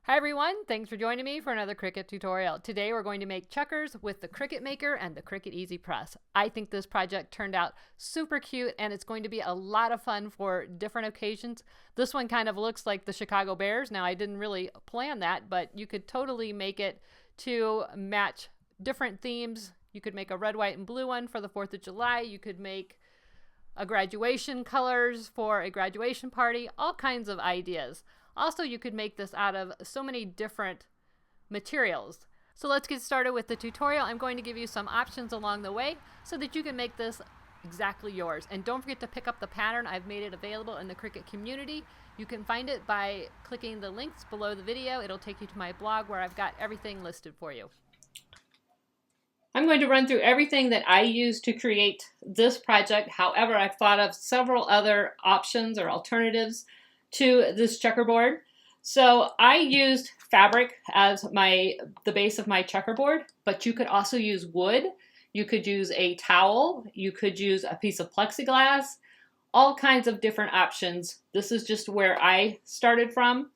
Hi everyone, thanks for joining me for another Cricut tutorial. Today we're going to make checkers with the Cricut Maker and the Cricut EasyPress. I think this project turned out super cute and it's going to be a lot of fun for different occasions. This one kind of looks like the Chicago Bears. Now I didn't really plan that, but you could totally make it to match different themes. You could make a red, white, and blue one for the 4th of July. You could make a graduation colors for a graduation party, all kinds of ideas. Also, you could make this out of so many different materials. So let's get started with the tutorial. I'm going to give you some options along the way so that you can make this exactly yours. And don't forget to pick up the pattern. I've made it available in the Cricut community. You can find it by clicking the links below the video. It'll take you to my blog where I've got everything listed for you. I'm going to run through everything that I used to create this project. However, I've thought of several other options or alternatives to this checkerboard. So I used fabric as the base of my checkerboard, but you could also use wood. You could use a towel. You could use a piece of plexiglass, all kinds of different options. This is just where I started from.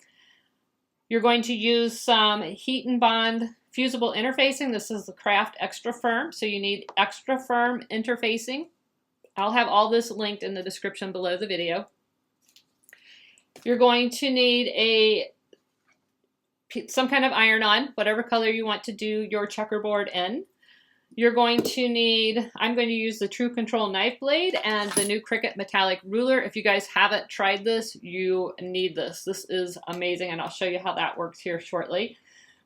You're going to use some heat and bond fusible interfacing. This is the Craft Extra Firm, so you need extra firm interfacing. I'll have all this linked in the description below the video. You're going to need some kind of iron-on, whatever color you want to do your checkerboard in. You're going to need, I'm going to use the True Control knife blade and the new Cricut metallic ruler. If you guys haven't tried this, you need this. This is amazing, and I'll show you how that works here shortly.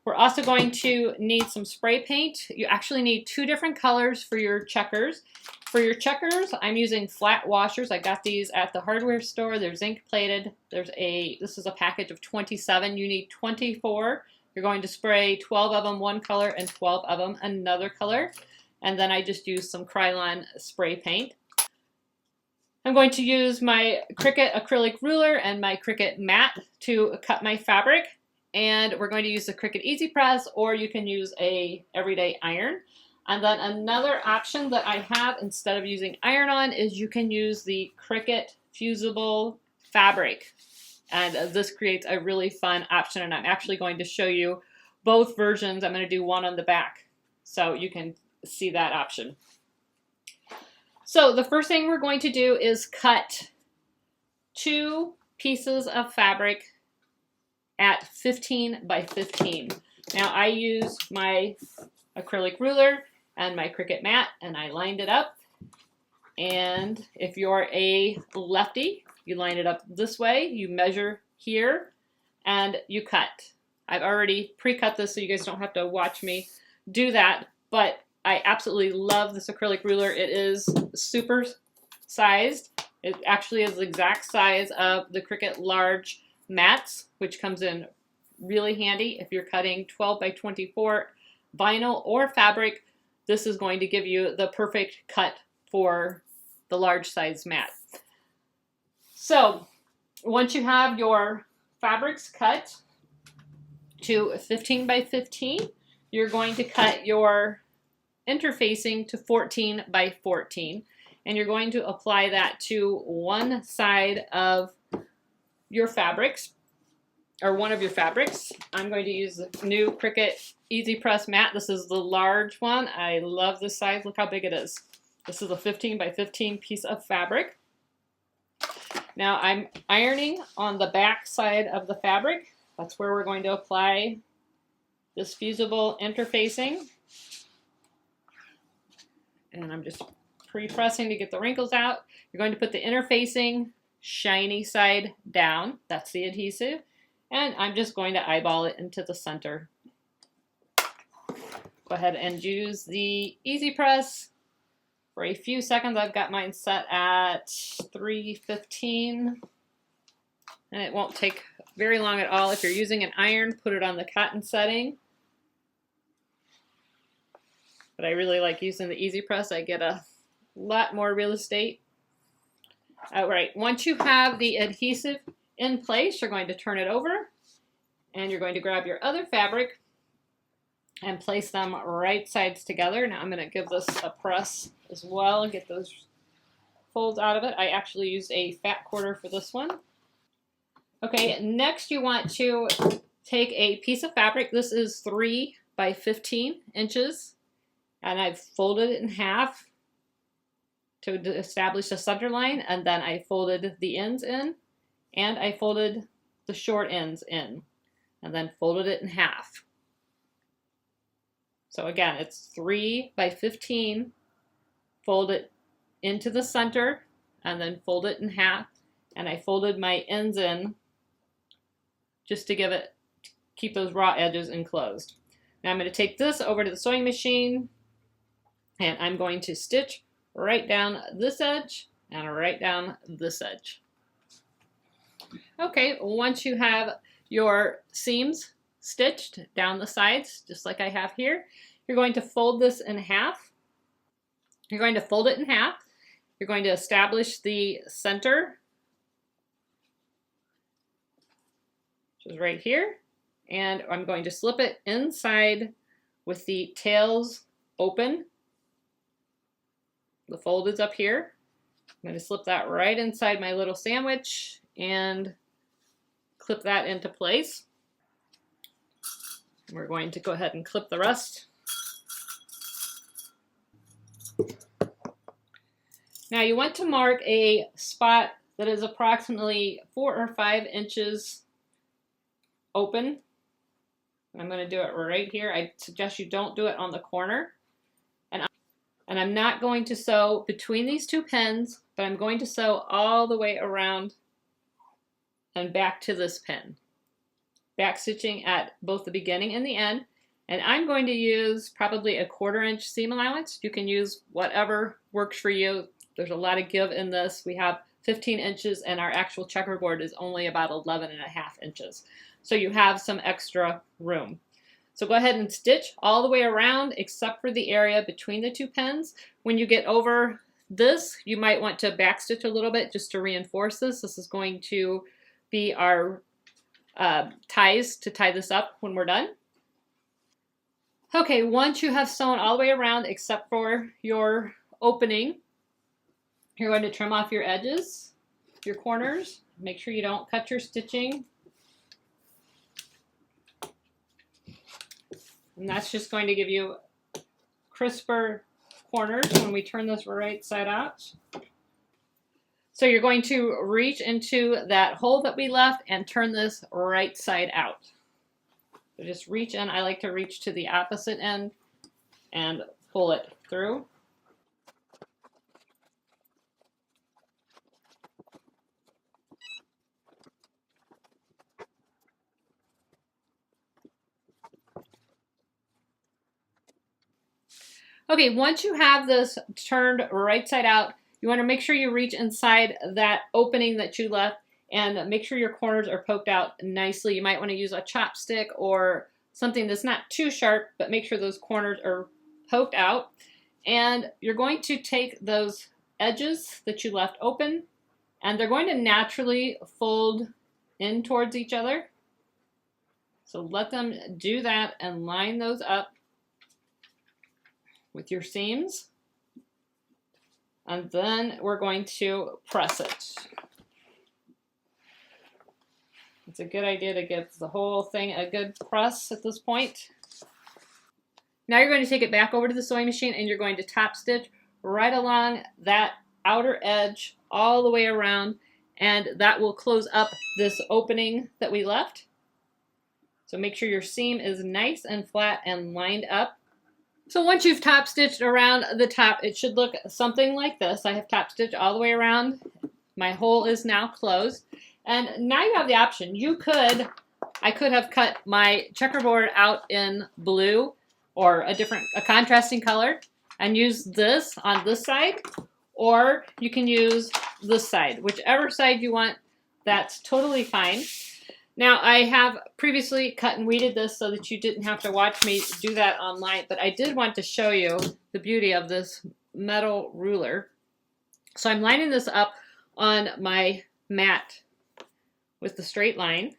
We're also going to need some spray paint. You actually need 2 different colors for your checkers. For your checkers, I'm using flat washers. I got these at the hardware store. They're zinc plated. This is a package of 27. You need 24. You're going to spray 12 of them one color and 12 of them another color. And then I just use some Krylon spray paint. I'm going to use my Cricut acrylic ruler and my Cricut mat to cut my fabric. And we're going to use the Cricut EasyPress, or you can use a everyday iron. And then another option that I have instead of using iron-on is you can use the Cricut fusible fabric. And this creates a really fun option, and I'm actually going to show you both versions. I'm going to do one on the back so you can see that option. So the first thing we're going to do is cut 2 pieces of fabric at 15 by 15. Now I use my acrylic ruler and my Cricut mat, and I lined it up. And if you're a lefty, you line it up this way, you measure here, and you cut. I've already pre-cut this so you guys don't have to watch me do that, but I absolutely love this acrylic ruler. It is super sized. It actually is the exact size of the Cricut large mats, which comes in really handy if you're cutting 12 by 24 vinyl or fabric. This is going to give you the perfect cut for the large size mat. So once you have your fabrics cut to 15 by 15, you're going to cut your interfacing to 14 by 14, and you're going to apply that to one side of your fabrics, or one of your fabrics. I'm going to use the new Cricut EasyPress mat. This is the large one. I love this size. Look how big it is. This is a 15 by 15 piece of fabric. Now I'm ironing on the back side of the fabric. That's where we're going to apply this fusible interfacing. And I'm just pre-pressing to get the wrinkles out. You're going to put the interfacing shiny side down. That's the adhesive. And I'm just going to eyeball it into the center. Go ahead and use the EasyPress for a few seconds. I've got mine set at 3:15, and it won't take very long at all. If you're using an iron, put it on the cotton setting. But I really like using the EasyPress. I get a lot more real estate. All right, once you have the adhesive in place, you're going to turn it over, and you're going to grab your other fabric and place them right sides together. Now I'm going to give this a press as well and get those folds out of it. I actually used a fat quarter for this one. Okay, next you want to take a piece of fabric. This is 3 by 15 inches, and I've folded it in half to establish the center line, and then I folded the ends in, and I folded the short ends in, and then folded it in half. So again, it's 3 by 15, fold it into the center, and then fold it in half, and I folded my ends in just to keep those raw edges enclosed. Now I'm going to take this over to the sewing machine, and I'm going to stitch right down this edge and right down this edge. Okay, once you have your seams stitched down the sides, just like I have here, you're going to fold this in half. You're going to fold it in half. You're going to establish the center, which is right here, and I'm going to slip it inside with the tails open. The fold is up here. I'm going to slip that right inside my little sandwich and clip that into place. We're going to go ahead and clip the rest. Now you want to mark a spot that is approximately 4 or 5 inches open. I'm going to do it right here. I suggest you don't do it on the corner. And I'm not going to sew between these two pins, but I'm going to sew all the way around and back to this pin. Back stitching at both the beginning and the end. And I'm going to use probably a 1/4 inch seam allowance. You can use whatever works for you. There's a lot of give in this. We have 15 inches and our actual checkerboard is only about 11.5 inches. So you have some extra room. So go ahead and stitch all the way around except for the area between the two pins. When you get over this, you might want to backstitch a little bit just to reinforce this. This is going to be our ties to tie this up when we're done. Okay, once you have sewn all the way around except for your opening, you're going to trim off your edges, your corners. Make sure you don't cut your stitching. And that's just going to give you crisper corners when we turn this right side out. So you're going to reach into that hole that we left and turn this right side out. So just reach in. I like to reach to the opposite end and pull it through. Okay, once you have this turned right side out, you want to make sure you reach inside that opening that you left and make sure your corners are poked out nicely. You might want to use a chopstick or something that's not too sharp, but make sure those corners are poked out. And you're going to take those edges that you left open and they're going to naturally fold in towards each other. So let them do that and line those up with your seams, and then we're going to press it. It's a good idea to give the whole thing a good press at this point. Now you're going to take it back over to the sewing machine and you're going to top stitch right along that outer edge all the way around, and that will close up this opening that we left. So make sure your seam is nice and flat and lined up. So once you've top stitched around the top, it should look something like this. I have top stitched all the way around. My hole is now closed. And now you have the option. I could have cut my checkerboard out in blue or a contrasting color and use this on this side, or you can use this side. Whichever side you want, that's totally fine. Now, I have previously cut and weeded this so that you didn't have to watch me do that online, but I did want to show you the beauty of this metal ruler. So I'm lining this up on my mat with the straight line,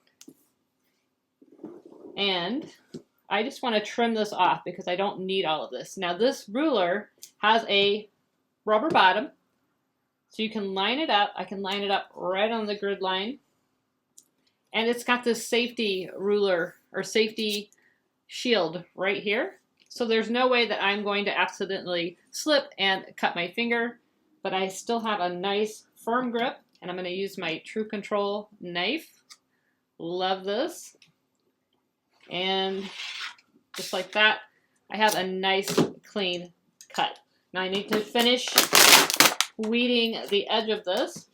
and I just want to trim this off because I don't need all of this. Now, this ruler has a rubber bottom, so you can line it up. I can line it up right on the grid line. And it's got this safety ruler or safety shield right here. So there's no way that I'm going to accidentally slip and cut my finger, but I still have a nice firm grip, and I'm going to use my True Control knife. Love this. And just like that, I have a nice clean cut. Now I need to finish weeding the edge of this.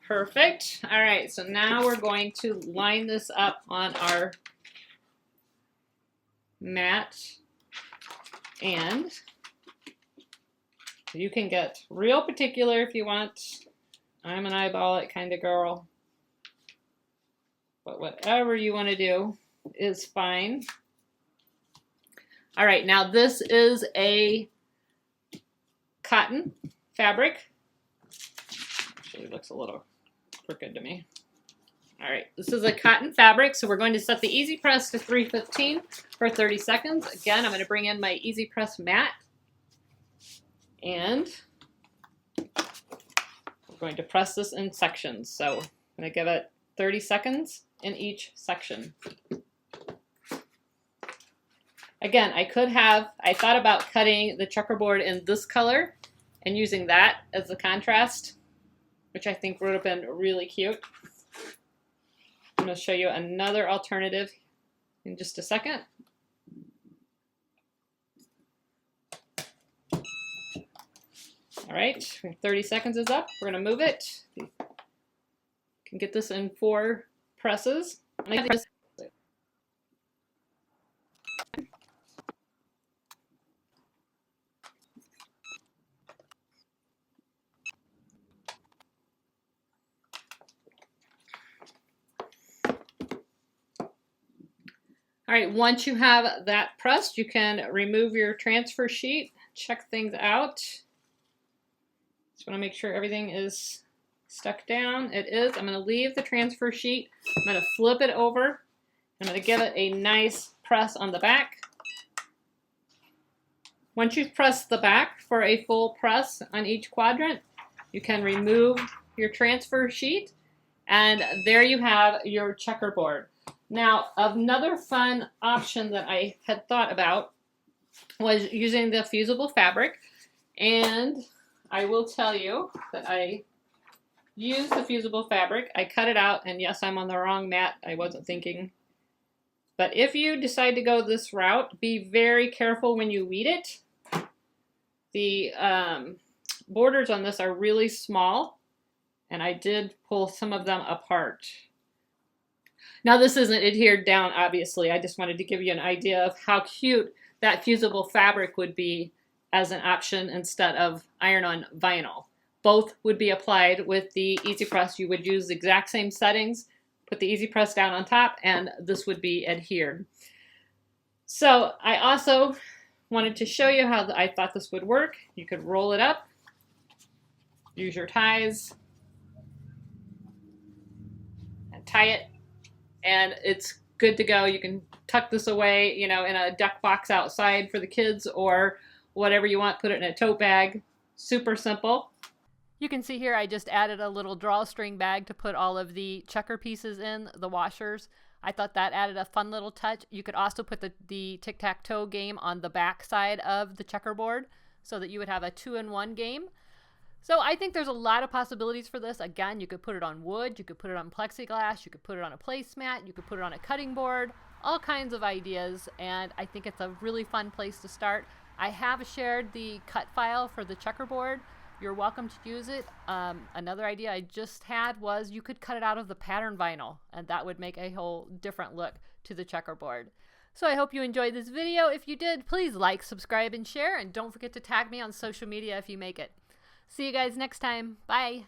Perfect. All right, so now we're going to line this up on our mat, and you can get real particular if you want. I'm an eyeball it kind of girl, but whatever you want to do is fine. All right, now this is a cotton fabric. Actually, it looks a little crooked to me. All right, this is a cotton fabric, so we're going to set the EasyPress to 315 for 30 seconds. Again, I'm going to bring in my EasyPress mat, and we're going to press this in sections. So I'm going to give it 30 seconds in each section. Again, I thought about cutting the checkerboard in this color and using that as the contrast, which I think would have been really cute. I'm going to show you another alternative in just a second. All right, 30 seconds is up. We're going to move it. You can get this in 4 presses. All right, once you have that pressed, you can remove your transfer sheet, check things out. Just want to make sure everything is stuck down. It is. I'm going to leave the transfer sheet. I'm going to flip it over. I'm going to give it a nice press on the back. Once you've pressed the back for a full press on each quadrant, you can remove your transfer sheet, and there you have your checkerboard. Now, another fun option that I had thought about was using the fusible fabric, and I will tell you that I used the fusible fabric. I cut it out, and yes, I'm on the wrong mat. I wasn't thinking. But if you decide to go this route, be very careful when you weed it. The borders on this are really small, and I did pull some of them apart. Now this isn't adhered down, obviously. I just wanted to give you an idea of how cute that fusible fabric would be as an option instead of iron-on vinyl. Both would be applied with the EasyPress. You would use the exact same settings, put the EasyPress down on top, and this would be adhered. So I also wanted to show you how I thought this would work. You could roll it up, use your ties, and tie it, and it's good to go. You can tuck this away, you know, in a duck box outside for the kids or whatever you want. Put it in a tote bag. Super simple. You can see here I just added a little drawstring bag to put all of the checker pieces in, the washers. I thought that added a fun little touch. You could also put the tic-tac-toe game on the back side of the checkerboard so that you would have a 2-in-1 game. So I think there's a lot of possibilities for this. Again, you could put it on wood, you could put it on plexiglass, you could put it on a placemat, you could put it on a cutting board, all kinds of ideas, and I think it's a really fun place to start. I have shared the cut file for the checkerboard. You're welcome to use it. Another idea I just had was you could cut it out of the pattern vinyl, and that would make a whole different look to the checkerboard. So I hope you enjoyed this video. If you did, please like, subscribe, and share, and don't forget to tag me on social media if you make it. See you guys next time. Bye.